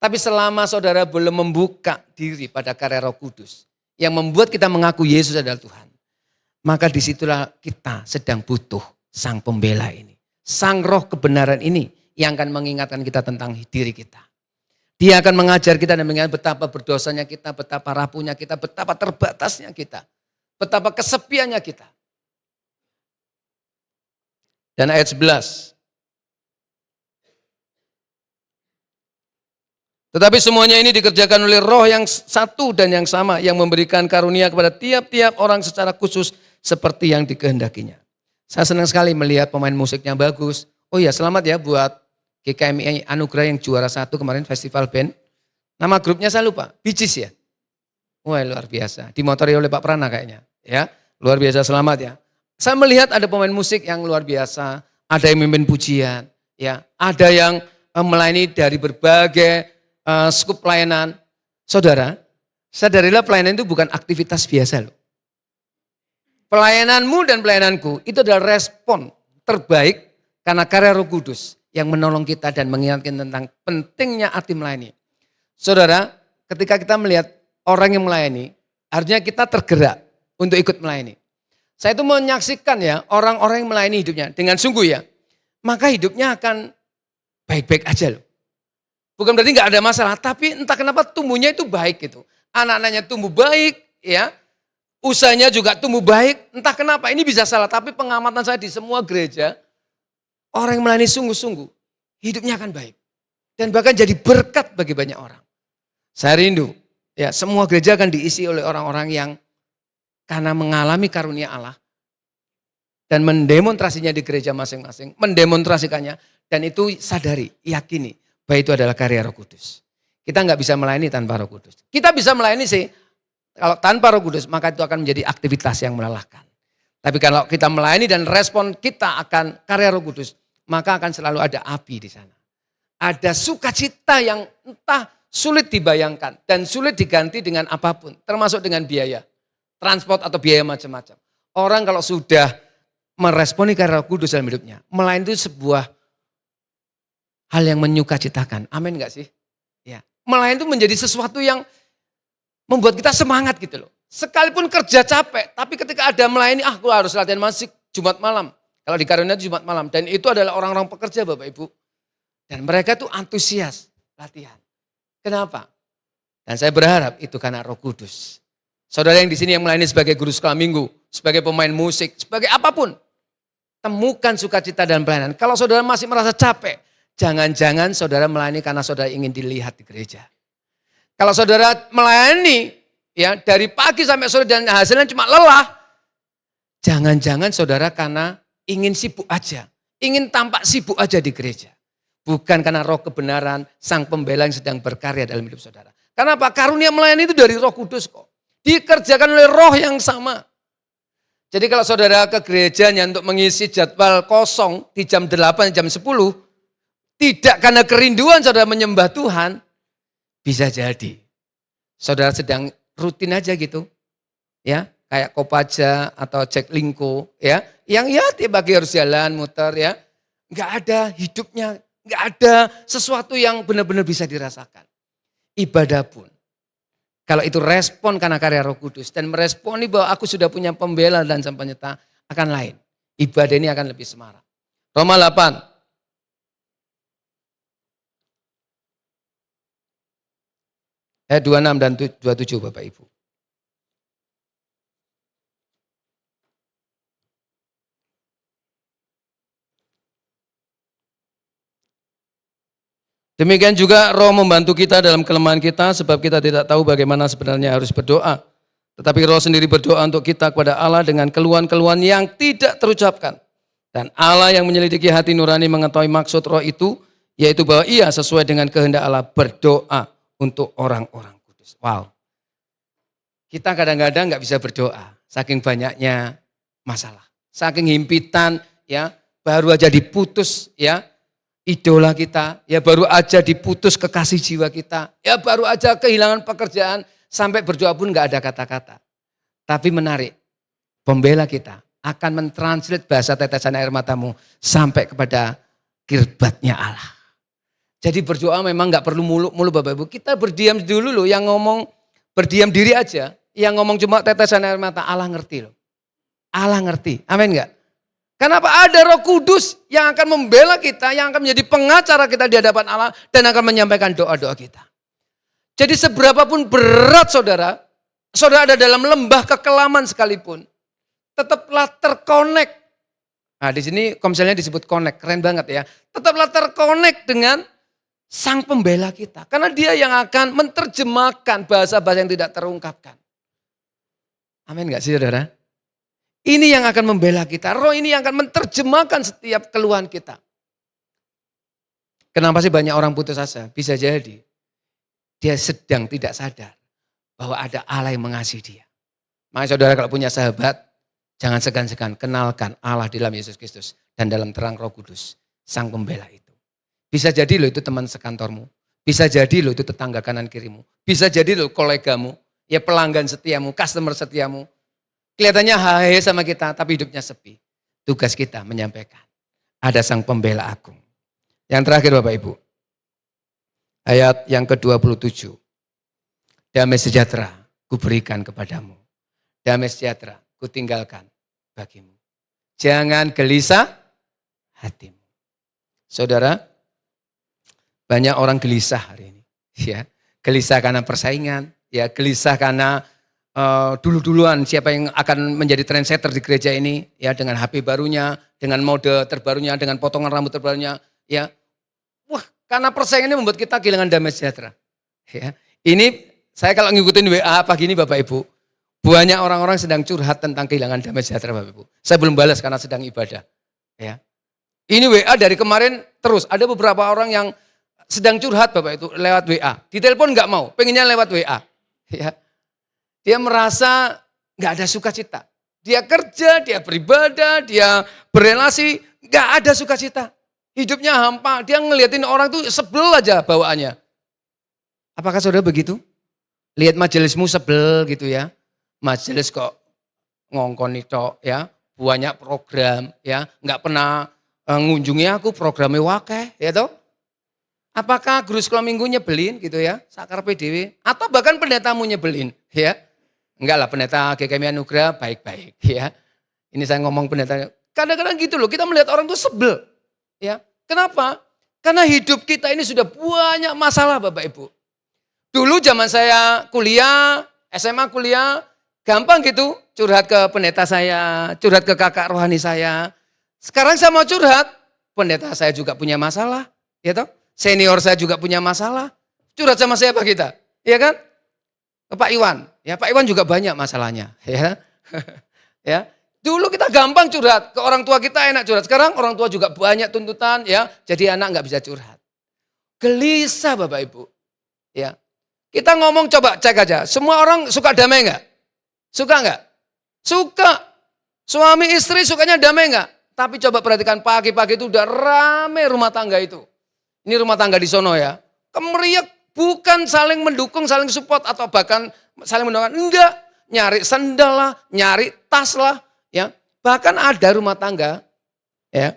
Tapi selama saudara belum membuka diri pada karya Roh Kudus. Yang membuat kita mengaku Yesus adalah Tuhan. Maka disitulah kita sedang butuh Sang Pembela ini. Sang Roh kebenaran ini yang akan mengingatkan kita tentang diri kita. Dia akan mengajar kita dan mengingat betapa berdosanya kita, betapa rapuhnya kita, betapa terbatasnya kita. Betapa kesepiannya kita. Dan ayat 11. Tetapi semuanya ini dikerjakan oleh Roh yang satu dan yang sama yang memberikan karunia kepada tiap-tiap orang secara khusus seperti yang dikehendakinya. Saya senang sekali melihat pemain musiknya bagus. Oh ya, selamat ya buat GKMI Anugerah yang juara 1 kemarin festival band. Nama grupnya saya lupa, Bee Gees ya. Wah, luar biasa. Dimotori oleh Pak Prana kayaknya. Ya, luar biasa, selamat ya. Saya melihat ada pemain musik yang luar biasa, ada yang memimpin pujian, ya, ada yang melayani dari berbagai skup pelayanan. Saudara, sadarilah pelayanan itu bukan aktivitas biasa loh. Pelayananmu dan pelayananku itu adalah respon terbaik karena karya Roh Kudus yang menolong kita dan mengingatkan tentang pentingnya arti melayani. Saudara, ketika kita melihat orang yang melayani, artinya kita tergerak untuk ikut melayani. Saya itu menyaksikan ya orang-orang yang melayani hidupnya dengan sungguh ya, maka hidupnya akan baik-baik aja loh. Bukan berarti nggak ada masalah, tapi entah kenapa tumbuhnya itu baik gitu. Anak-anaknya tumbuh baik, ya, usahanya juga tumbuh baik. Entah kenapa ini bisa salah, tapi pengamatan saya di semua gereja, orang yang melayani sungguh-sungguh, hidupnya akan baik. Dan bahkan jadi berkat bagi banyak orang. Saya rindu, ya, semua gereja akan diisi oleh orang-orang yang karena mengalami karunia Allah dan mendemonstrasinya di gereja masing-masing, mendemonstrasikannya, dan itu sadari, yakini bahwa itu adalah karya Roh Kudus. Kita nggak bisa melayani tanpa Roh Kudus. Kita bisa melayani sih, kalau tanpa Roh Kudus maka itu akan menjadi aktivitas yang melelahkan. Tapi kalau kita melayani dan respon kita akan karya Roh Kudus, maka akan selalu ada api di sana. Ada sukacita yang entah sulit dibayangkan dan sulit diganti dengan apapun, termasuk dengan biaya, transport atau biaya macam-macam. Orang kalau sudah meresponi karya Roh Kudus dalam hidupnya, melayani itu sebuah hal yang menyukacitakan. Amin gak sih? Ya. Melayani itu menjadi sesuatu yang membuat kita semangat gitu loh. Sekalipun kerja capek, tapi ketika ada melayani, aku harus latihan musik Jumat malam. Kalau di Karunia itu Jumat malam. Dan itu adalah orang-orang pekerja Bapak Ibu. Dan mereka tuh antusias latihan. Kenapa? Dan saya berharap itu karena Roh Kudus. Saudara yang di sini yang melayani sebagai guru sekolah minggu, sebagai pemain musik, sebagai apapun. Temukan sukacita dan pelayanan. Kalau saudara masih merasa capek, jangan-jangan saudara melayani karena saudara ingin dilihat di gereja. Kalau saudara melayani ya dari pagi sampai sore dan hasilnya cuma lelah, jangan-jangan saudara karena ingin sibuk aja, ingin tampak sibuk aja di gereja. Bukan karena Roh kebenaran, Sang Pembela yang sedang berkarya dalam hidup saudara. Karena apa? Karunia melayani itu dari Roh Kudus kok. Dikerjakan oleh Roh yang sama. Jadi kalau saudara ke gerejanya untuk mengisi jadwal kosong di jam 8, jam 10, tidak karena kerinduan saudara menyembah Tuhan, bisa jadi saudara sedang rutin aja gitu. Ya, kayak Kopaja atau Cek Lingko ya, yang ya tiap pagi harus jalan muter ya. Enggak ada hidupnya, enggak ada sesuatu yang benar-benar bisa dirasakan. Ibadah pun kalau itu respon karena karya Roh Kudus dan meresponi bahwa aku sudah punya pembela dan sang penyerta, akan lain. Ibadah ini akan lebih semarak. Roma 8. Ayat 26 dan 27 Bapak Ibu. Demikian juga Roh membantu kita dalam kelemahan kita sebab kita tidak tahu bagaimana sebenarnya harus berdoa. Tetapi Roh sendiri berdoa untuk kita kepada Allah dengan keluhan-keluhan yang tidak terucapkan. Dan Allah yang menyelidiki hati nurani mengetahui maksud Roh itu, yaitu bahwa ia sesuai dengan kehendak Allah berdoa untuk orang-orang kudus. Kudus. Wow. Kita kadang-kadang nggak bisa berdoa, saking banyaknya masalah. Saking himpitan, ya, baru aja diputus, ya, idola kita, ya baru aja diputus kekasih jiwa kita, ya baru aja kehilangan pekerjaan, sampai berdoa pun nggak ada kata-kata. Tapi menarik, pembela kita akan mentranslate bahasa tetesan air matamu sampai kepada kirbatnya Allah. Jadi berdoa memang nggak perlu muluk-muluk Bapak Ibu. Kita berdiam dulu loh, yang ngomong berdiam diri aja, yang ngomong cuma tetesan air mata, Allah ngerti loh. Allah ngerti, amin nggak? Kenapa ada Roh Kudus yang akan membela kita, yang akan menjadi pengacara kita di hadapan Allah dan akan menyampaikan doa-doa kita. Jadi seberapapun berat saudara ada dalam lembah kekelaman sekalipun, tetaplah terkonek. Nah di sini misalnya disebut connect, keren banget ya. Tetaplah terkonek dengan Sang Pembela kita. Karena dia yang akan menerjemahkan bahasa-bahasa yang tidak terungkapkan. Amin gak sih saudara? Ini yang akan membela kita. Roh ini yang akan menerjemahkan setiap keluhan kita. Kenapa sih banyak orang putus asa? Bisa jadi dia sedang tidak sadar bahwa ada Allah yang mengasihi dia. Makanya saudara kalau punya sahabat, jangan segan-segan kenalkan Allah di dalam Yesus Kristus dan dalam terang Roh Kudus, Sang Pembela itu. Bisa jadi lo itu teman sekantormu, bisa jadi lo itu tetangga kanan kirimu, bisa jadi lo kolegamu, ya pelanggan setiamu, customer setiamu. Kelihatannya hahe sama kita, tapi hidupnya sepi. Tugas kita menyampaikan, ada Sang Pembela Agung. Yang terakhir Bapak Ibu, ayat yang ke-27. Damai sejahtera kuberikan kepadamu. Damai sejahtera kutinggalkan bagimu. Jangan gelisah hatimu. Saudara, banyak orang gelisah hari ini. Ya, gelisah karena persaingan, ya gelisah karena dulu-duluan siapa yang akan menjadi trendsetter di gereja ini, ya dengan HP barunya, dengan mode terbarunya, dengan potongan rambut terbarunya, ya. Wah, karena persaingan ini membuat kita kehilangan damai sejahtera. Ya. Ini saya kalau ngikutin WA pagi ini Bapak Ibu, banyak orang-orang sedang curhat tentang kehilangan damai sejahtera Bapak Ibu. Saya belum balas karena sedang ibadah. Ya. Ini WA dari kemarin terus, ada beberapa orang yang sedang curhat Bapak itu lewat WA. Ditelepon nggak mau, pengennya lewat WA. Ya. Dia merasa nggak ada sukacita. Dia kerja, dia beribadah, dia berelasi, nggak ada sukacita. Hidupnya hampa, dia ngeliatin orang tuh sebel aja bawaannya. Apakah saudara begitu? Lihat majelismu sebel gitu ya. Majelis kok ngongkon itu ya, banyak program ya, nggak pernah ngunjungi aku, programnya wakeh ya toh. Apakah guru sekolah minggu nyebelin gitu ya, sakar PDW, atau bahkan pendetamu nyebelin ya. Enggak lah, pendeta GKMI Anugerah baik-baik ya. Ini saya ngomong pendeta, kadang-kadang gitu loh, kita melihat orang tuh sebel ya. Kenapa? Karena hidup kita ini sudah banyak masalah Bapak Ibu. Dulu zaman saya kuliah, SMA kuliah, gampang gitu curhat ke pendeta saya, curhat ke kakak rohani saya. Sekarang saya mau curhat, pendeta saya juga punya masalah, ya toh? Senior saya juga punya masalah. Curhat sama siapa kita? Iya kan? Ke Pak Iwan. Ya Pak Iwan juga banyak masalahnya, ya. Ya. Dulu kita gampang curhat, ke orang tua kita enak curhat. Sekarang orang tua juga banyak tuntutan, ya. Jadi anak nggak bisa curhat. Gelisah Bapak Ibu. Ya. Kita ngomong coba cek aja, semua orang suka damai nggak? Suka nggak? Suka. Suami istri sukanya damai nggak? Tapi coba perhatikan pagi-pagi itu udah rame rumah tangga itu. Ini rumah tangga di sono ya. Kemeriak, bukan saling mendukung, saling support atau bahkan saling mendoakan. Enggak, nyari sendal lah, nyari tas lah. Ya. Bahkan ada rumah tangga ya,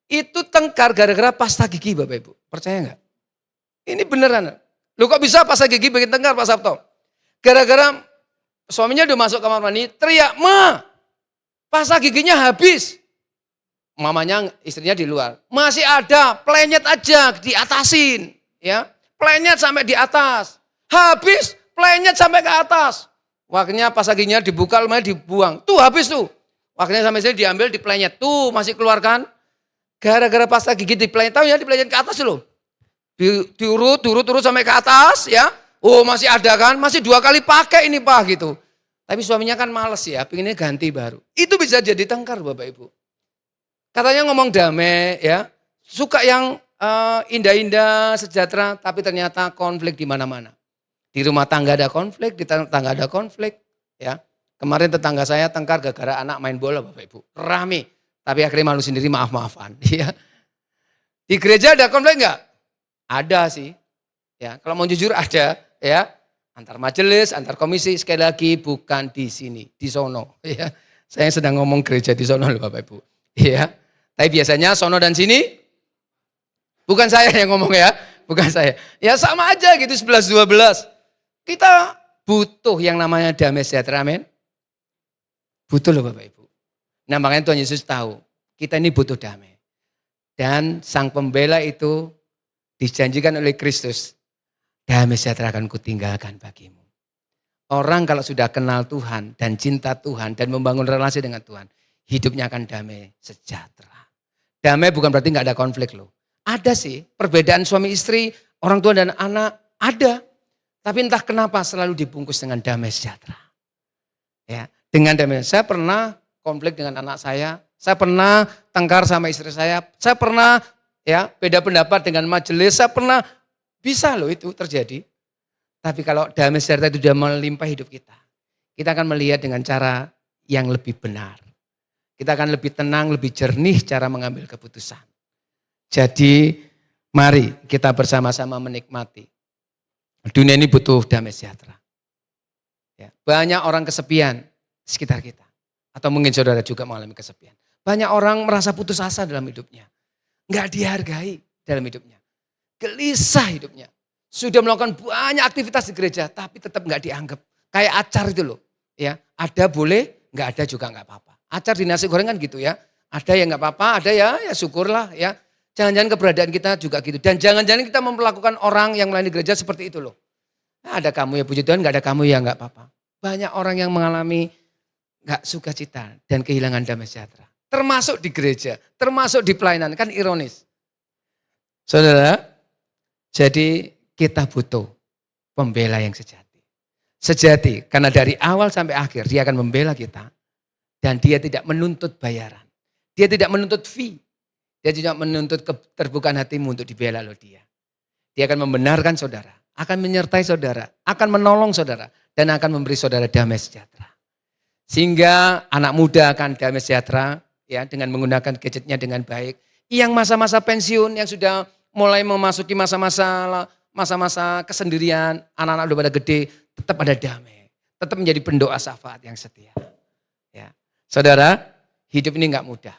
itu tengkar gara-gara pasta gigi Bapak Ibu. Percaya nggak? Ini beneran. Lu kok bisa pasta gigi bikin tengkar Pak Sabto? Gara-gara suaminya udah masuk kamar mandi, teriak, "Ma, pasta giginya habis." Mamanya, istrinya di luar. "Masih ada, plenyet aja, diatasin." Ya, plenyet sampai di atas. Habis, plenyet sampai ke atas. Waktunya pasta giginya dibuka, lumayan dibuang. Tuh habis tuh. Waktunya sampai sini diambil, diplenyet. Tuh masih keluarkan. Gara-gara pasta gigi diplenyet, tahu ya diplenyet ke atas loh. Diurut sampai ke atas ya. Oh masih ada kan, masih 2 kali pakai ini Pak gitu. Tapi suaminya kan males ya, pengennya ganti baru. Itu bisa jadi tengkar Bapak Ibu. Katanya ngomong damai ya, suka yang indah-indah, sejahtera, tapi ternyata konflik di mana-mana. Di rumah tangga ada konflik, di tetangga ada konflik. Ya, kemarin tetangga saya tengkar gara-gara anak main bola, Bapak Ibu. Rame, tapi akhirnya malu sendiri, maaf-maafan. Ya. Di gereja ada konflik enggak? Ada sih. Ya, kalau mau jujur ada, ya. Antar majelis, antar komisi, sekali lagi bukan di sini, di sono. Ya. Saya sedang ngomong gereja di sono loh Bapak Ibu. Ya. Tapi biasanya sono dan sini, bukan saya yang ngomong ya, bukan saya. Ya sama aja gitu 11-12. Kita butuh yang namanya damai sejahtera, amin. Butuh loh Bapak Ibu. Nah makanya Tuhan Yesus tahu, kita ini butuh damai. Dan Sang Pembela itu dijanjikan oleh Kristus, damai sejahtera akan kutinggalkan bagimu. Orang kalau sudah kenal Tuhan dan cinta Tuhan dan membangun relasi dengan Tuhan, hidupnya akan damai sejahtera. Damai bukan berarti nggak ada konflik loh. Ada sih perbedaan suami istri, orang tua dan anak, ada. Tapi entah kenapa selalu dibungkus dengan damai sejahtera. Ya, dengan damai. Saya pernah konflik dengan anak saya pernah tengkar sama istri saya pernah ya beda pendapat dengan majelis, saya pernah bisa loh itu terjadi. Tapi kalau damai sejahtera itu sudah melimpah hidup kita akan melihat dengan cara yang lebih benar. Kita akan lebih tenang, lebih jernih cara mengambil keputusan. Jadi mari kita bersama-sama menikmati. Dunia ini butuh damai sejahtera. Ya, banyak orang kesepian di sekitar kita. Atau mungkin saudara juga mengalami kesepian. Banyak orang merasa putus asa dalam hidupnya. Enggak dihargai dalam hidupnya. Gelisah hidupnya. Sudah melakukan banyak aktivitas di gereja tapi tetap enggak dianggap. Kayak acar itu loh. Ya, ada boleh, enggak ada juga enggak apa-apa. Acar di nasi goreng kan gitu ya. Ada yang enggak apa-apa, ada ya syukurlah ya. Jangan-jangan keberadaan kita juga gitu. Dan jangan-jangan kita memperlakukan orang yang melayani gereja seperti itu loh. Nah, ada kamu ya puji Tuhan, gak ada kamu ya gak apa-apa. Banyak orang yang mengalami gak sukacita dan kehilangan damai sejahtera. Termasuk di gereja, termasuk di pelayanan. Kan ironis. Saudara, jadi kita butuh pembela yang sejati. Sejati, karena dari awal sampai akhir dia akan membela kita. Dan dia tidak menuntut bayaran. Dia tidak menuntut fee. Dia tidak menuntut keterbukaan hatimu untuk dibela loh dia. Dia akan membenarkan saudara, akan menyertai saudara, akan menolong saudara, dan akan memberi saudara damai sejahtera. Sehingga anak muda akan damai sejahtera ya dengan menggunakan gadgetnya dengan baik. Yang masa-masa pensiun, yang sudah mulai memasuki masa-masa kesendirian, anak-anak udah pada gede, tetap ada damai. Tetap menjadi pendoa syafaat yang setia. Ya. Saudara, hidup ini enggak mudah.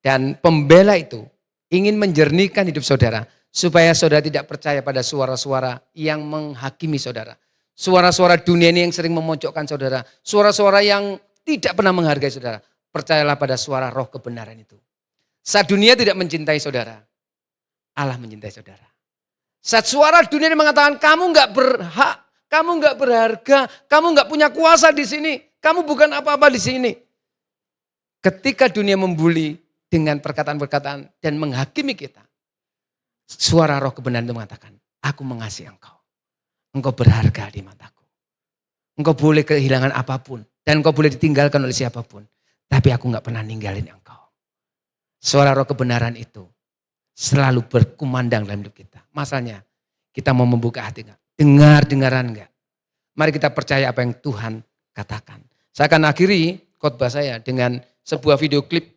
Dan pembela itu ingin menjernihkan hidup saudara. Supaya saudara tidak percaya pada suara-suara yang menghakimi saudara. Suara-suara dunia ini yang sering memojokkan saudara. Suara-suara yang tidak pernah menghargai saudara. Percayalah pada suara roh kebenaran itu. Saat dunia tidak mencintai saudara, Allah mencintai saudara. Saat suara dunia ini mengatakan kamu gak berhak, kamu gak berharga, kamu gak punya kuasa di sini. Kamu bukan apa-apa di sini. Ketika dunia membuli, dengan perkataan-perkataan dan menghakimi kita. Suara roh kebenaran itu mengatakan, aku mengasihi engkau. Engkau berharga di mataku. Engkau boleh kehilangan apapun. Dan engkau boleh ditinggalkan oleh siapapun. Tapi aku gak pernah ninggalin engkau. Suara roh kebenaran itu selalu berkumandang dalam hidup kita. Masalahnya, kita mau membuka hati enggak? Dengar-dengaran enggak? Mari kita percaya apa yang Tuhan katakan. Saya akan akhiri khotbah saya dengan sebuah video klip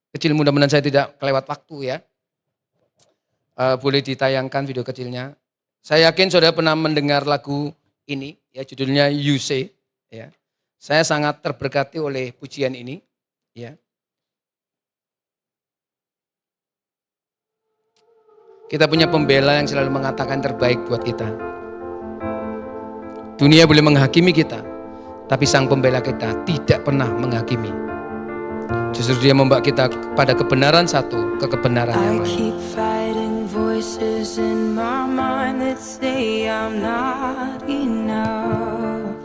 kecil, mudah-mudahan saya tidak kelewat waktu ya. Boleh ditayangkan video kecilnya. Saya yakin saudara pernah mendengar lagu ini, ya judulnya You Say. Ya. Saya sangat terberkati oleh pujian ini. Ya. Kita punya pembela yang selalu mengatakan terbaik buat kita. Dunia boleh menghakimi kita, tapi sang pembela kita tidak pernah menghakimi. Justru dia membawa kita pada kebenaran satu, ke kebenaran yang lain. I keep fighting voices in my mind that say I'm not enough.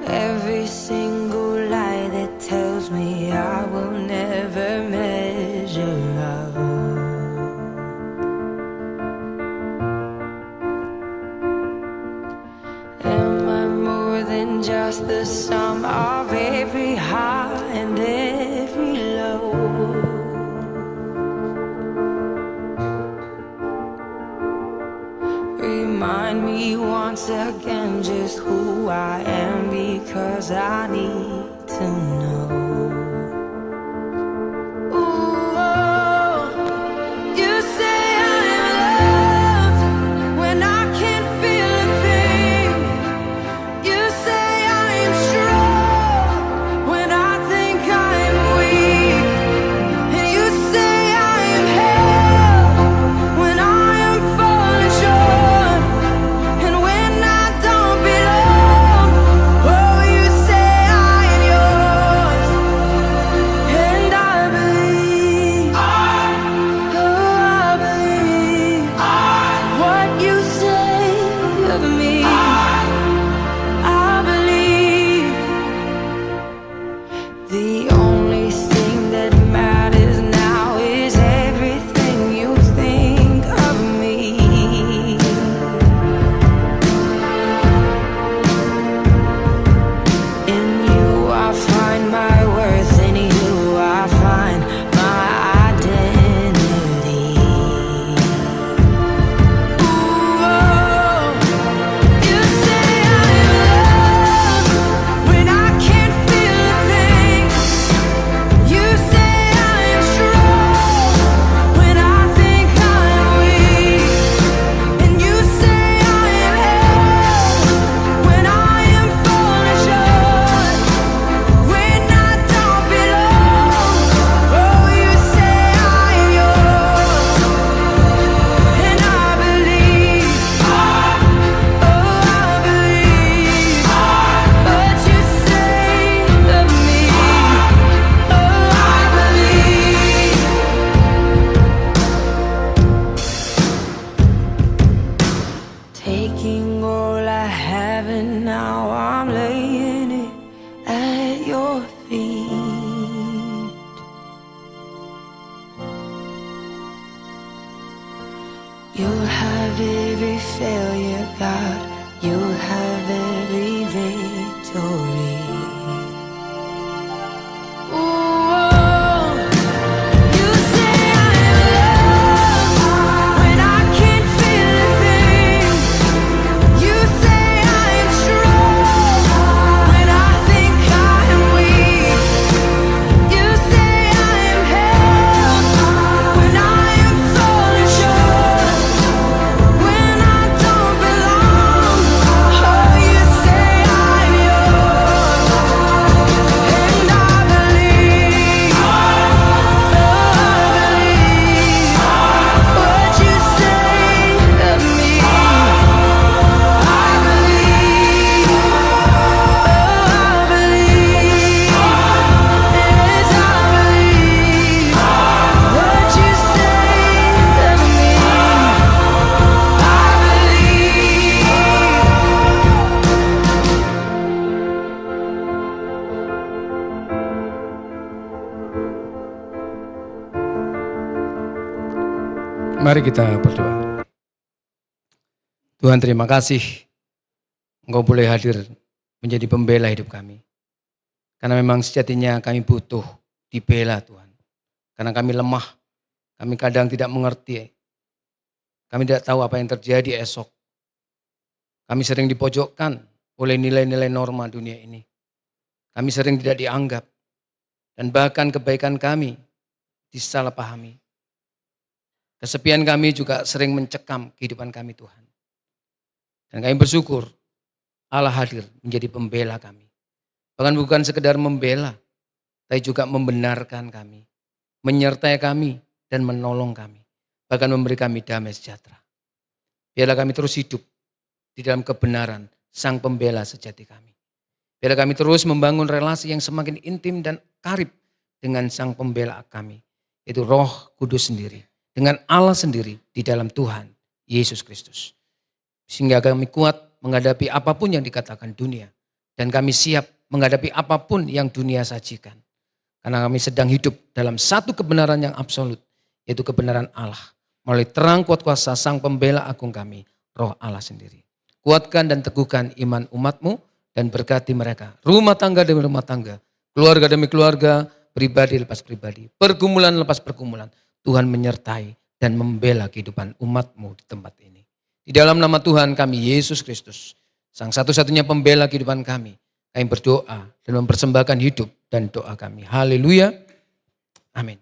Every single lie that tells me I will never measure up. Just the sum of every high and every low. remind me once again just who I am, because I need to know. Ooh, you say I'm loved when I can't feel a thing. You say I am strong when I think I'm weak. And you say I am held when I am falling short. And when I don't belong, oh, you say I am yours. And I believe, oh, I believe what you say of me. I believe the only thing that matters now is everything you think of me. In you I find my worth, in you I find my identity. Ooh, you say I'm loved when I can't feel a thing. You say I am strong when I think I'm weak. And you say I am held when I am falling short. When I don't belong, oh, you say I am yours. And I believe, oh, I believe what you say of me. Oh, I believe. Taking all I have and now I'm laying it at your feet. You'll have every failure, God. You'll have every victory. Ooh, you say I'm loved when I can't feel a thing. You say I am strong when I think I am weak. You say I am held when I am falling short. When I don't belong, oh, you say I'm yours. And I believe, oh, I believe what you say of me. I believe, oh, I believe, yes, I believe what you say of me. I Mari kita berdoa. Tuhan, terima kasih Engkau boleh hadir menjadi pembela hidup kami. Karena memang sejatinya kami butuh dibela Tuhan. Karena kami lemah, kami kadang tidak mengerti. Kami tidak tahu apa yang terjadi esok. Kami sering dipojokkan oleh nilai-nilai norma dunia ini. Kami sering tidak dianggap. Dan bahkan kebaikan kami disalahpahami. Kesepian kami juga sering mencekam kehidupan kami Tuhan. Dan kami bersyukur Allah hadir menjadi pembela kami. Bahkan bukan sekedar membela, tapi juga membenarkan kami, menyertai kami dan menolong kami. Bahkan memberi kami damai sejahtera. Biarlah kami terus hidup di dalam kebenaran Sang Pembela sejati kami. Biarlah kami terus membangun relasi yang semakin intim dan karib dengan Sang Pembela kami. Yaitu Roh Kudus sendiri. Dengan Allah sendiri di dalam Tuhan Yesus Kristus. Sehingga kami kuat menghadapi apapun yang dikatakan dunia. Dan kami siap menghadapi apapun yang dunia sajikan. Karena kami sedang hidup dalam satu kebenaran yang absolut. Yaitu kebenaran Allah. Melalui terang kuat kuasa Sang Pembela Agung kami, Roh Allah sendiri. Kuatkan dan teguhkan iman umat-Mu dan berkati mereka. Rumah tangga demi rumah tangga. Keluarga demi keluarga, pribadi lepas pribadi. Pergumulan lepas pergumulan. Tuhan menyertai dan membela kehidupan umat-Mu di tempat ini. Di dalam nama Tuhan kami, Yesus Kristus, Sang satu-satunya pembela kehidupan kami berdoa dan mempersembahkan hidup dan doa kami. Haleluya. Amin.